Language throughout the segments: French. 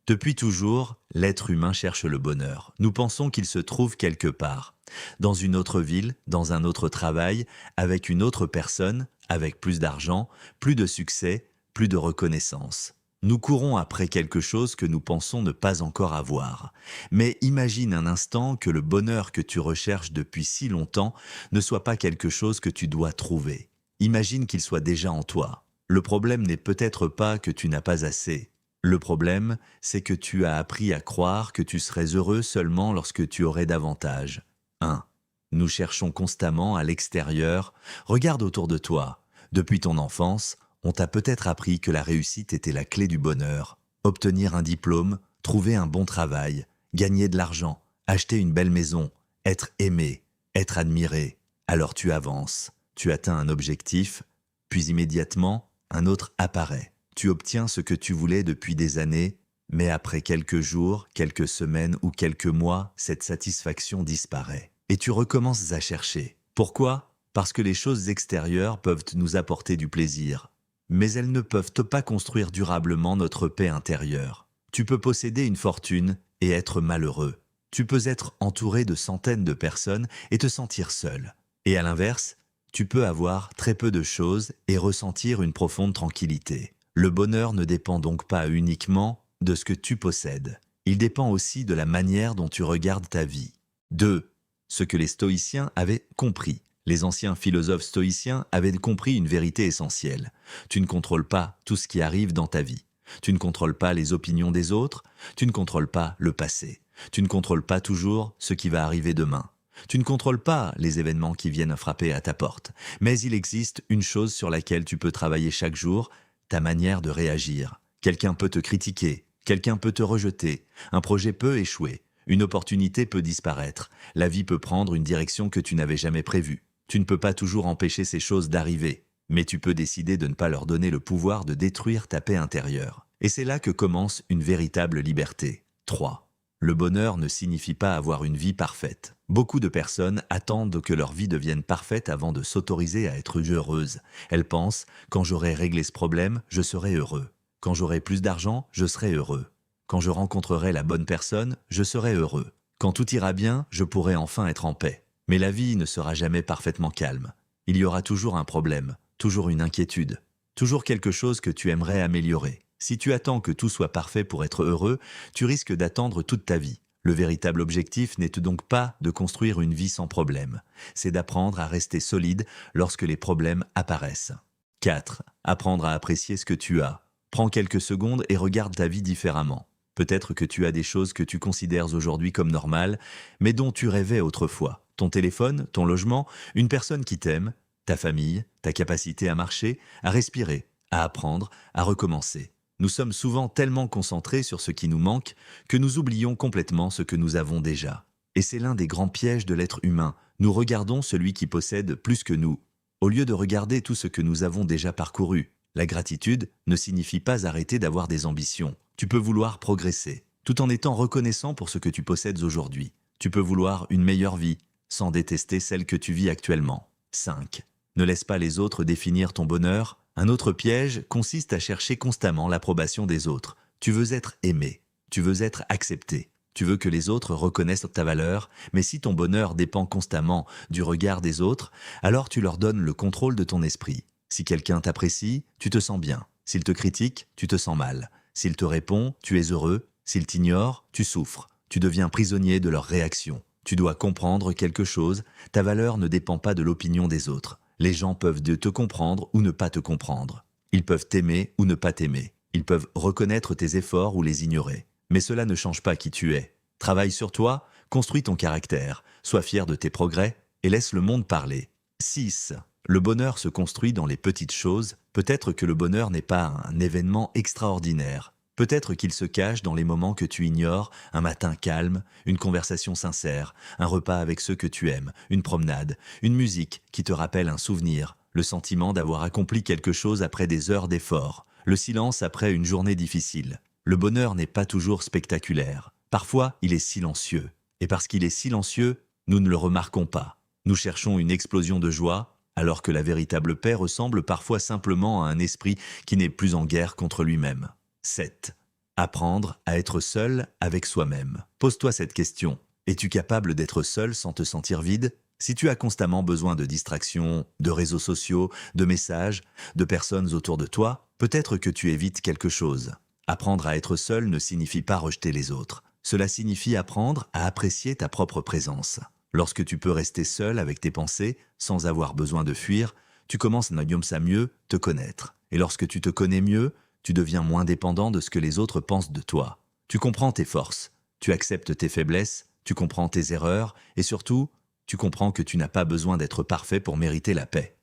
Depuis toujours, l'être humain cherche le bonheur. Nous pensons qu'il se trouve quelque part, dans une autre ville, dans un autre travail, avec une autre personne, avec plus d'argent, plus de succès, plus de reconnaissance. Nous courons après quelque chose que nous pensons ne pas encore avoir. Mais imagine un instant que le bonheur que tu recherches depuis si longtemps ne soit pas quelque chose que tu dois trouver. Imagine qu'il soit déjà en toi. Le problème n'est peut-être pas que tu n'as pas assez. Le problème, c'est que tu as appris à croire que tu serais heureux seulement lorsque tu aurais davantage. 1. Nous cherchons constamment à l'extérieur. Regarde autour de toi. Depuis ton enfance, on t'a peut-être appris que la réussite était la clé du bonheur. Obtenir un diplôme, trouver un bon travail, gagner de l'argent, acheter une belle maison, être aimé, être admiré. Alors tu avances, tu atteins un objectif, puis immédiatement, un autre apparaît. Tu obtiens ce que tu voulais depuis des années, mais après quelques jours, quelques semaines ou quelques mois, cette satisfaction disparaît. Et tu recommences à chercher. Pourquoi? Parce que les choses extérieures peuvent nous apporter du plaisir, mais elles ne peuvent pas construire durablement notre paix intérieure. Tu peux posséder une fortune et être malheureux. Tu peux être entouré de centaines de personnes et te sentir seul. Et à l'inverse, tu peux avoir très peu de choses et ressentir une profonde tranquillité. Le bonheur ne dépend donc pas uniquement de ce que tu possèdes. Il dépend aussi de la manière dont tu regardes ta vie. 2. Ce que les stoïciens avaient compris. Les anciens philosophes stoïciens avaient compris une vérité essentielle. Tu ne contrôles pas tout ce qui arrive dans ta vie. Tu ne contrôles pas les opinions des autres. Tu ne contrôles pas le passé. Tu ne contrôles pas toujours ce qui va arriver demain. Tu ne contrôles pas les événements qui viennent frapper à ta porte. Mais il existe une chose sur laquelle tu peux travailler chaque jour, ta manière de réagir. Quelqu'un peut te critiquer, quelqu'un peut te rejeter, un projet peut échouer, une opportunité peut disparaître, la vie peut prendre une direction que tu n'avais jamais prévue. Tu ne peux pas toujours empêcher ces choses d'arriver, mais tu peux décider de ne pas leur donner le pouvoir de détruire ta paix intérieure. Et c'est là que commence une véritable liberté. 3. Le bonheur ne signifie pas avoir une vie parfaite. Beaucoup de personnes attendent que leur vie devienne parfaite avant de s'autoriser à être heureuses. Elles pensent, quand j'aurai réglé ce problème, je serai heureux. Quand j'aurai plus d'argent, je serai heureux. Quand je rencontrerai la bonne personne, je serai heureux. Quand tout ira bien, je pourrai enfin être en paix. Mais la vie ne sera jamais parfaitement calme. Il y aura toujours un problème, toujours une inquiétude, toujours quelque chose que tu aimerais améliorer. Si tu attends que tout soit parfait pour être heureux, tu risques d'attendre toute ta vie. Le véritable objectif n'est donc pas de construire une vie sans problème, c'est d'apprendre à rester solide lorsque les problèmes apparaissent. 4. Apprendre à apprécier ce que tu as. Prends quelques secondes et regarde ta vie différemment. Peut-être que tu as des choses que tu considères aujourd'hui comme normales, mais dont tu rêvais autrefois. Ton téléphone, ton logement, une personne qui t'aime, ta famille, ta capacité à marcher, à respirer, à apprendre, à recommencer. Nous sommes souvent tellement concentrés sur ce qui nous manque que nous oublions complètement ce que nous avons déjà. Et c'est l'un des grands pièges de l'être humain. Nous regardons celui qui possède plus que nous, au lieu de regarder tout ce que nous avons déjà parcouru. La gratitude ne signifie pas arrêter d'avoir des ambitions. Tu peux vouloir progresser, tout en étant reconnaissant pour ce que tu possèdes aujourd'hui. Tu peux vouloir une meilleure vie, sans détester celle que tu vis actuellement. 5. Ne laisse pas les autres définir ton bonheur. Un autre piège consiste à chercher constamment l'approbation des autres. Tu veux être aimé, tu veux être accepté, tu veux que les autres reconnaissent ta valeur, mais si ton bonheur dépend constamment du regard des autres, alors tu leur donnes le contrôle de ton esprit. Si quelqu'un t'apprécie, tu te sens bien. S'il te critique, tu te sens mal. S'il te répond, tu es heureux. S'il t'ignore, tu souffres. Tu deviens prisonnier de leurs réactions. Tu dois comprendre quelque chose, ta valeur ne dépend pas de l'opinion des autres. Les gens peuvent te comprendre ou ne pas te comprendre. Ils peuvent t'aimer ou ne pas t'aimer. Ils peuvent reconnaître tes efforts ou les ignorer. Mais cela ne change pas qui tu es. Travaille sur toi, construis ton caractère, sois fier de tes progrès et laisse le monde parler. 6. Le bonheur se construit dans les petites choses. Peut-être que le bonheur n'est pas un événement extraordinaire. Peut-être qu'il se cache dans les moments que tu ignores, un matin calme, une conversation sincère, un repas avec ceux que tu aimes, une promenade, une musique qui te rappelle un souvenir, le sentiment d'avoir accompli quelque chose après des heures d'effort, le silence après une journée difficile. Le bonheur n'est pas toujours spectaculaire. Parfois, il est silencieux. Et parce qu'il est silencieux, nous ne le remarquons pas. Nous cherchons une explosion de joie, alors que la véritable paix ressemble parfois simplement à un esprit qui n'est plus en guerre contre lui-même. 7. Apprendre à être seul avec soi-même. Pose-toi cette question. Es-tu capable d'être seul sans te sentir vide? Si tu as constamment besoin de distractions, de réseaux sociaux, de messages, de personnes autour de toi, peut-être que tu évites quelque chose. Apprendre à être seul ne signifie pas rejeter les autres. Cela signifie apprendre à apprécier ta propre présence. Lorsque tu peux rester seul avec tes pensées, sans avoir besoin de fuir, tu commences à mieux te connaître. Et lorsque tu te connais mieux, tu deviens moins dépendant de ce que les autres pensent de toi. Tu comprends tes forces, tu acceptes tes faiblesses, tu comprends tes erreurs et surtout, tu comprends que tu n'as pas besoin d'être parfait pour mériter la paix.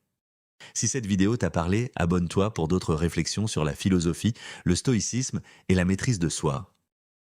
Si cette vidéo t'a parlé, abonne-toi pour d'autres réflexions sur la philosophie, le stoïcisme et la maîtrise de soi.